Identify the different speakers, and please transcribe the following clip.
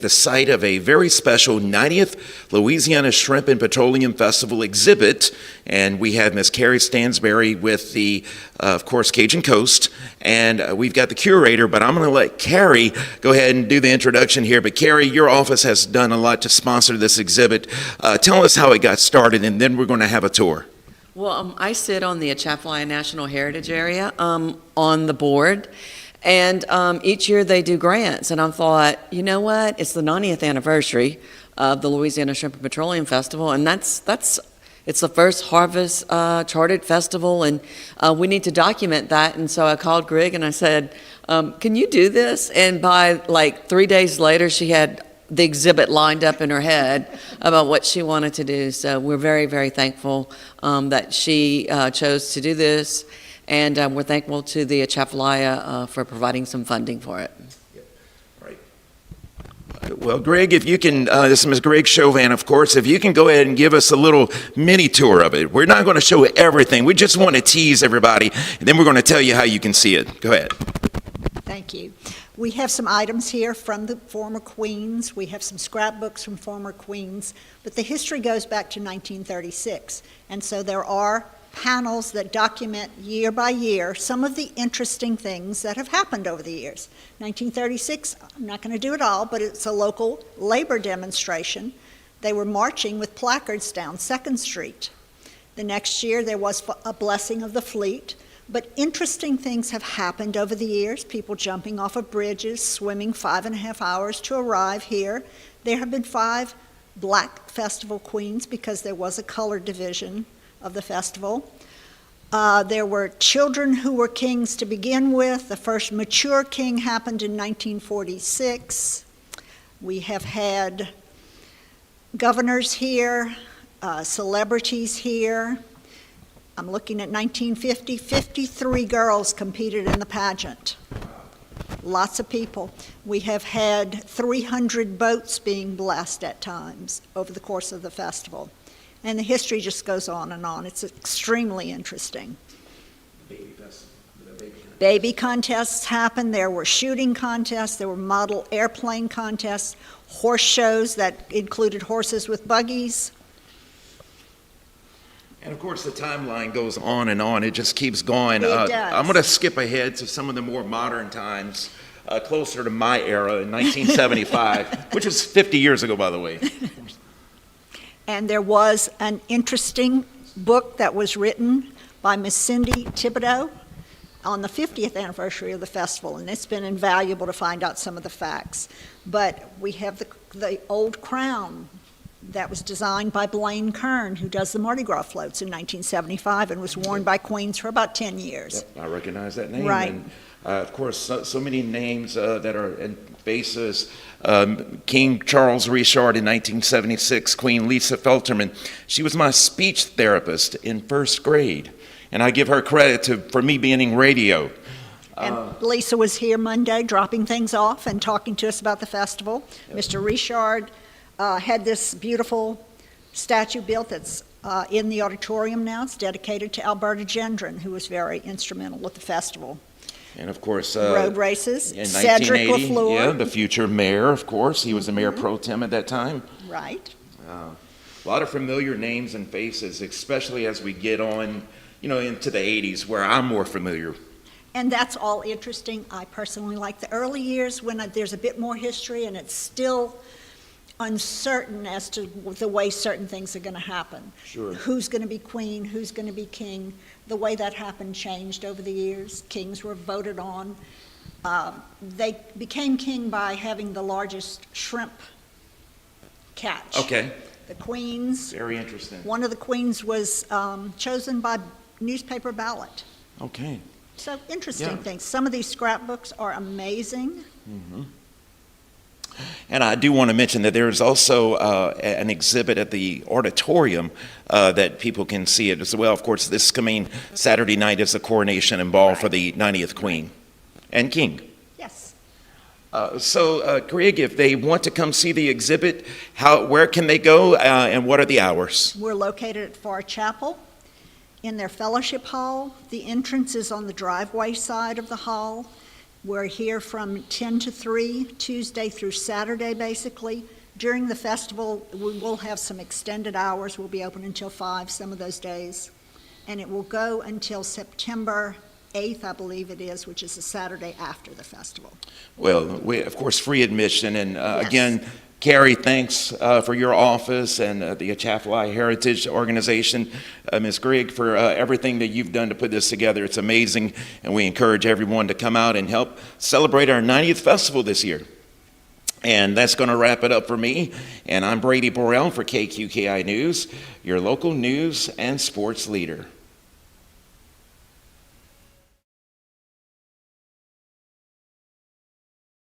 Speaker 1: The site of a very special 90th Louisiana Shrimp and Petroleum Festival exhibit, and we have Miss Carrie Stansberry with the, of course, Cajun Coast, and we've got the curator, but I'm going to let Carrie go ahead and do the introduction here. But Carrie, your office has done a lot to sponsor this exhibit. Tell us how it got started, and then we're going to have a tour.
Speaker 2: Well, I sit on the Atchafalaya National Heritage Area on the board. And each year they do grants, and I thought, you know what? It's the 90th anniversary of the Louisiana Shrimp and Petroleum Festival, and it's the first harvest charted festival, and we need to document that. And so I called Greg and I said, "Can you do this?" And by like 3 days later, she had the exhibit lined up in her head about what she wanted to do. So we're very, very thankful that she chose to do this. And we're thankful to the Atchafalaya for providing some funding for it.
Speaker 1: Right. Well, Greg, if you can, this is Ms. Greg Chauvin, of course, if you can go ahead and give us a little mini tour of it. We're not going to show everything. We just want to tease everybody, and then we're going to tell you how you can see it. Go ahead.
Speaker 3: Thank you. We have some items here from the former queens. We have some scrapbooks from former queens, but the history goes back to 1936, and so there are panels that document year by year some of the interesting things that have happened over the years. 1936, I'm not going to do it all, but it's a local labor demonstration. They were marching with placards down 2nd Street. The next year there was a blessing of the fleet, but interesting things have happened over the years. People jumping off of bridges, swimming 5.5 hours to arrive here. There have been 5 black festival queens because there was a color division of the festival. There were children who were kings to begin with. The first mature king happened in 1946. We have had governors here, celebrities here. I'm looking at 1950, 53 girls competed in the pageant. Lots of people. We have had 300 boats being blessed at times over the course of the festival. And the history just goes on and on. It's extremely interesting. Baby contests happened. There were shooting contests. There were model airplane contests, horse shows that included horses with buggies.
Speaker 1: And of course, the timeline goes on and on. It just keeps going.
Speaker 3: It does.
Speaker 1: I'm going to skip ahead to some of the more modern times, closer to my era in 1975, which was 50 years ago, by the way.
Speaker 3: And there was an interesting book that was written by Miss Cindy Thibodeau on the 50th anniversary of the festival, and it's been invaluable to find out some of the facts. But we have the old crown that was designed by Blaine Kern, who does the Mardi Gras floats in 1975 and was worn by queens for about 10 years.
Speaker 1: Yep, I recognize that name.
Speaker 3: Right.
Speaker 1: And, of course, so many names that are in faces. King Charles Richard in 1976, Queen Lisa Felterman. She was my speech therapist in 1st grade, and I give her credit for me being in radio.
Speaker 3: And Lisa was here Monday dropping things off and talking to us about the festival. Yep. Mr. Richard had this beautiful statue built that's in the auditorium now. It's dedicated to Alberta Gendron, who was very instrumental with the festival.
Speaker 1: And of course,
Speaker 3: road races.
Speaker 1: In
Speaker 3: Cedric
Speaker 1: 1980,
Speaker 3: Lafleur.
Speaker 1: yeah, the future mayor, of course. He was the mayor pro tem at that time.
Speaker 3: Right.
Speaker 1: A lot of familiar names and faces, especially as we get on, into the 80s, where I'm more familiar.
Speaker 3: And that's all interesting. I personally like the early years when there's a bit more history and it's still uncertain as to the way certain things are going to happen.
Speaker 1: Sure.
Speaker 3: Who's going to be queen, who's going to be king. The way that happened changed over the years. Kings were voted on. They became king by having the largest shrimp catch.
Speaker 1: Okay.
Speaker 3: The queens.
Speaker 1: Very interesting.
Speaker 3: One of the queens was chosen by newspaper ballot.
Speaker 1: Okay.
Speaker 3: So interesting
Speaker 1: Yeah.
Speaker 3: things. Some of these scrapbooks are amazing.
Speaker 1: Mm-hmm. And I do want to mention that there's also an exhibit at the auditorium that people can see it as well. Of course, this coming Saturday night is the coronation and ball for the 90th Queen and King.
Speaker 3: Yes.
Speaker 1: So, Greg, if they want to come see the exhibit, where can they go and what are the hours?
Speaker 3: We're located at Far Chapel in their fellowship hall. The entrance is on the driveway side of the hall. We're here from 10 to 3, Tuesday through Saturday, basically. During the festival, we will have some extended hours. We'll be open until 5 some of those days. And it will go until September 8th, I believe it is, which is the Saturday after the festival.
Speaker 1: Well, we, of course, free admission. And
Speaker 3: Yes.
Speaker 1: again, Carrie, thanks for your office and the Atchafalaya Heritage Organization. Ms. Grigg, for everything that you've done to put this together. It's amazing, and we encourage everyone to come out and help celebrate our 90th festival this year. And that's going to wrap it up for me. And I'm Brady Borrell for KQKI News, your local news and sports leader.